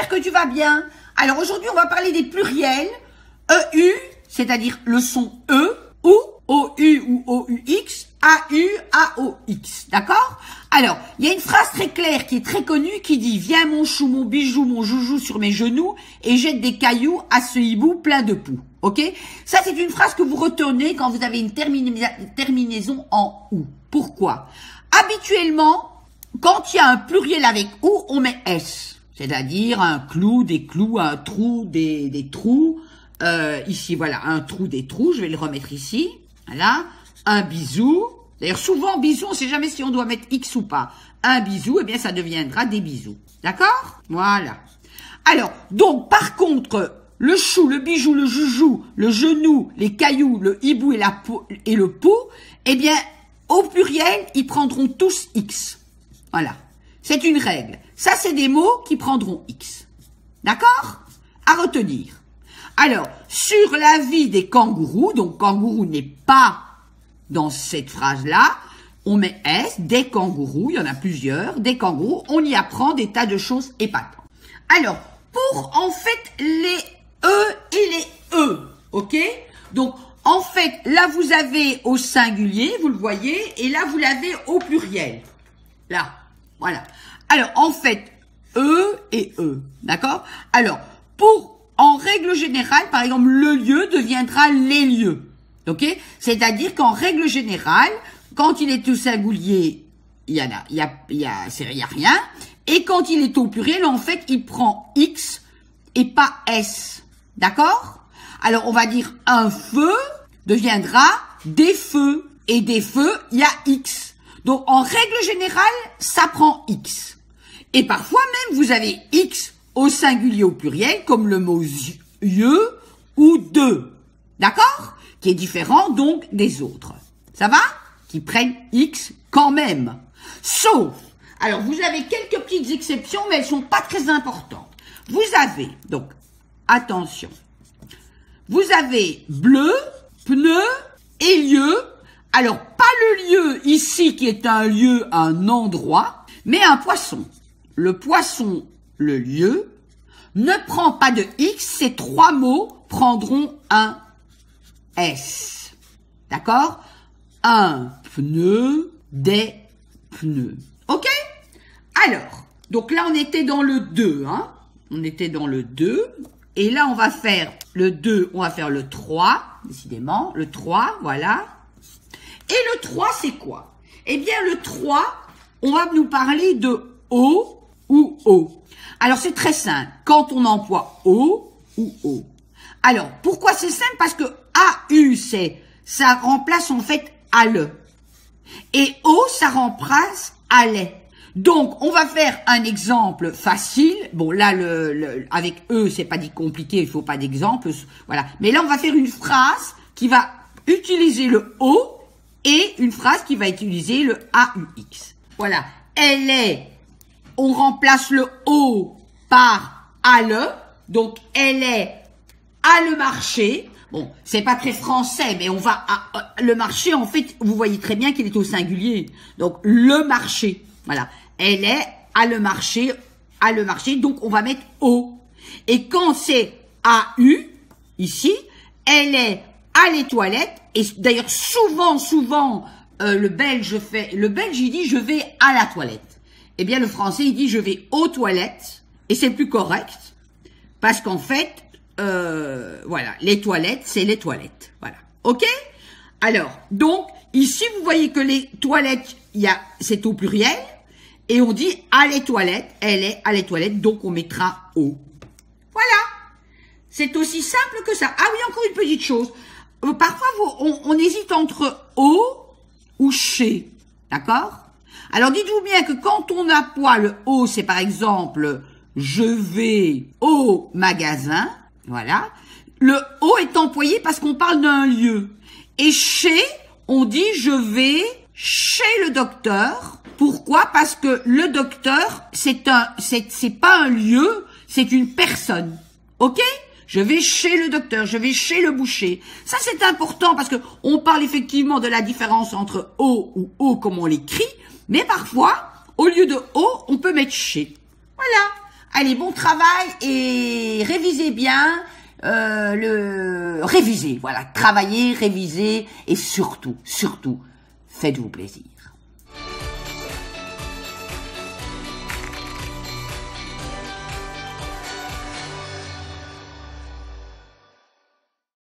j'espère que tu vas bien. Alors aujourd'hui, on va parler des pluriels. EU, c'est-à-dire le son E, OU, OU ou OUX, AU, AOX. D'accord? Alors, il y a une phrase très claire qui est très connue qui dit « Viens mon chou, mon bijou, mon joujou sur mes genoux et jette des cailloux à ce hibou plein de poux. » Ok? Ça, c'est une phrase que vous retenez quand vous avez une terminaison en OU. Pourquoi? Habituellement, quand il y a un pluriel avec OU, on met S. C'est-à-dire un clou, des clous, un trou, des trous. Ici, voilà, un trou, des trous. Je vais le remettre ici. Voilà. Un bisou. D'ailleurs, souvent, bisou, on ne sait jamais si on doit mettre X ou pas. Un bisou, eh bien, ça deviendra des bisous. D'accord? Voilà. Alors, donc, par contre, le chou, le bijou, le joujou, le genou, les cailloux, le hibou et le pou, eh bien, au pluriel, ils prendront tous X. Voilà. C'est une règle. Ça, c'est des mots qui prendront X. D'accord? À retenir. Alors, sur la vie des kangourous, donc kangourou n'est pas dans cette phrase-là, on met S, des kangourous, il y en a plusieurs, des kangourous, on y apprend des tas de choses épatantes. Alors, pour en fait les E et les E, ok? Donc, en fait, là vous avez au singulier, vous le voyez, et là vous l'avez au pluriel. Là, voilà. Alors, en fait, E et E, d'accord? Alors, en règle générale, par exemple, le lieu deviendra les lieux, ok? C'est-à-dire qu'en règle générale, quand il est au singulier, il y a rien, et quand il est au pluriel, en fait, il prend X et pas S, d'accord? Alors, on va dire un feu deviendra des feux, et des feux, il y a X. Donc, en règle générale, ça prend X. Et parfois même, vous avez X au singulier au pluriel, comme le mot yeux ou de. D'accord? Qui est différent donc des autres. Ça va? Qui prennent X quand même. Sauf, alors vous avez quelques petites exceptions, mais elles sont pas très importantes. Vous avez, donc, attention, vous avez bleu, pneu et lieu. Alors, pas le lieu ici qui est un lieu, un endroit, mais un poisson. Le poisson, le lieu, ne prend pas de X, ces trois mots prendront un S. D'accord? Un pneu, des pneus. Ok? Alors, donc là on était dans le 2, hein? On était dans le 2, et là on va faire le 2, on va faire le 3, décidément, le 3, voilà. Et le 3, c'est quoi? Eh bien, le 3, on va nous parler de O ou O. Alors, c'est très simple. Quand on emploie O ou O. Alors, pourquoi c'est simple? Parce que AU, ça remplace en fait ALE. Et O, ça remplace ALE. Donc, on va faire un exemple facile. Bon, là, avec E, c'est pas dit compliqué, il faut pas d'exemple. Voilà. Mais là, on va faire une phrase qui va utiliser le O et une phrase qui va utiliser le AUX. Voilà. On remplace le O par ALE. Donc, elle est à le marché. Bon, c'est pas très français, mais on va le marché, en fait, vous voyez très bien qu'il est au singulier. Donc, le marché. Voilà. Elle est à le marché, donc on va mettre O. Et quand c'est AU, ici, elle est à les toilettes. Et d'ailleurs, souvent, le Belge, il dit je vais à la toilette. Eh bien, le Français, il dit je vais aux toilettes. Et c'est plus correct. Parce qu'en fait, voilà, les toilettes, c'est les toilettes. Voilà. OK? Alors, donc, ici, vous voyez que les toilettes, c'est au pluriel. Et on dit à les toilettes, elle est à les toilettes, donc on mettra O. Voilà. C'est aussi simple que ça. Ah oui, encore une petite chose. Parfois, on hésite entre O ou chez. D'accord? Alors, dites-vous bien que quand on emploie le O, c'est par exemple, je vais au magasin. Voilà. Le O est employé parce qu'on parle d'un lieu. Et chez, on dit je vais chez le docteur. Pourquoi? Parce que le docteur, c'est pas un lieu, c'est une personne. OK? Je vais chez le docteur, je vais chez le boucher. Ça, c'est important parce que on parle effectivement de la différence entre O ou O comme on l'écrit, mais parfois, au lieu de O, on peut mettre chez. Voilà. Allez, bon travail et révisez bien. Révisez, voilà. Travaillez, révisez et surtout, faites-vous plaisir.